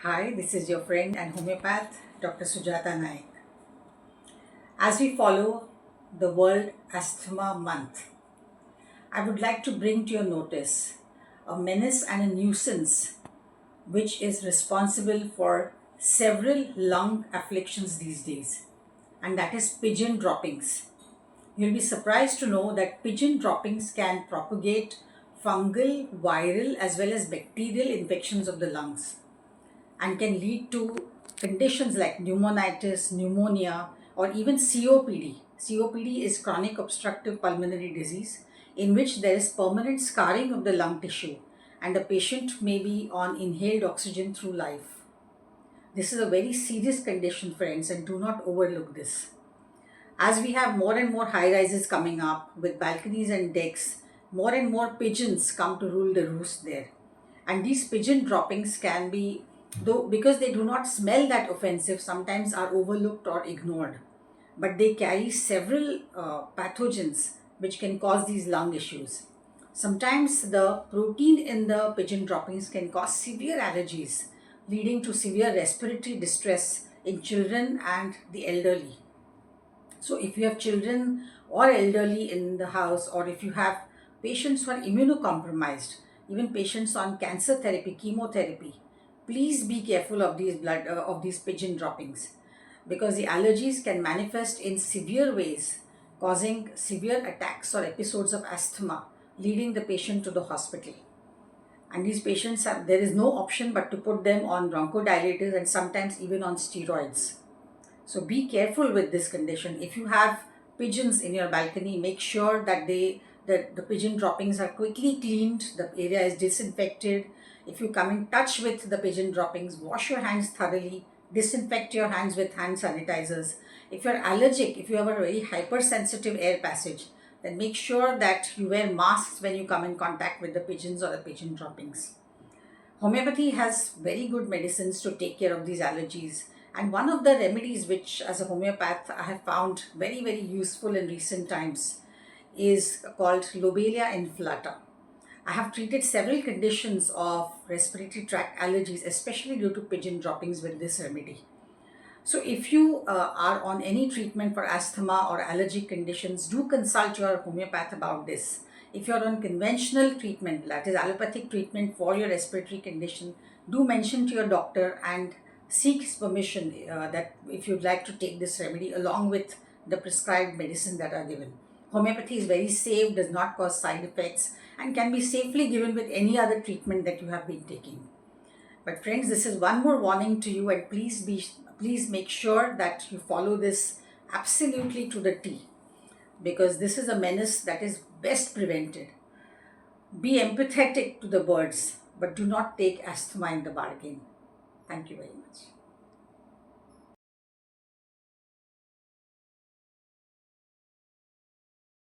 Hi, this is your friend and homeopath, Dr. Sujata Naik. As we follow the World Asthma Month, I would like to bring to your notice a menace and a nuisance which is responsible for several lung afflictions these days, and that is pigeon droppings. You'll be surprised to know that pigeon droppings can propagate fungal, viral, as well as bacterial infections of the lungs and can lead to conditions like pneumonitis, pneumonia, or even COPD. COPD is chronic obstructive pulmonary disease in which there is permanent scarring of the lung tissue and the patient may be on inhaled oxygen through life. This is a very serious condition, friends, and do not overlook this. As we have more and more high rises coming up with balconies and decks, more and more pigeons come to rule the roost there. And these pigeon droppings can be, though because they do not smell that offensive, sometimes are overlooked or ignored. But they carry several pathogens which can cause these lung issues. Sometimes the protein in the pigeon droppings can cause severe allergies, leading to severe respiratory distress in children and the elderly. So, if you have children or elderly in the house, or if you have patients who are immunocompromised, even patients on cancer therapy, chemotherapy, please be careful of these pigeon droppings because the allergies can manifest in severe ways, causing severe attacks or episodes of asthma, leading the patient to the hospital. And these patients have there is no option but to put them on bronchodilators and sometimes even on steroids. So be careful with this condition. If you have pigeons in your balcony, make sure that the pigeon droppings are quickly cleaned, the area is disinfected. If you come in touch with the pigeon droppings, wash your hands thoroughly, disinfect your hands with hand sanitizers. If you're allergic, if you have a very hypersensitive air passage, then make sure that you wear masks when you come in contact with the pigeons or the pigeon droppings. Homeopathy has very good medicines to take care of these allergies. And one of the remedies which, as a homeopath, I have found very, very useful in recent times is called Lobelia inflata. I have treated several conditions of respiratory tract allergies, especially due to pigeon droppings, with this remedy. So, if you are on any treatment for asthma or allergic conditions, do consult your homeopath about this. If you're on conventional treatment, that is allopathic treatment for your respiratory condition, do mention to your doctor and seek his permission that if you'd like to take this remedy along with the prescribed medicine that are given. Homeopathy is very safe, does not cause side effects, and can be safely given with any other treatment that you have been taking. But friends, this is one more warning to you, and please make sure that you follow this absolutely to the T, because this is a menace that is best prevented. Be empathetic to the birds, but do not take asthma in the bargain. Thank you very much.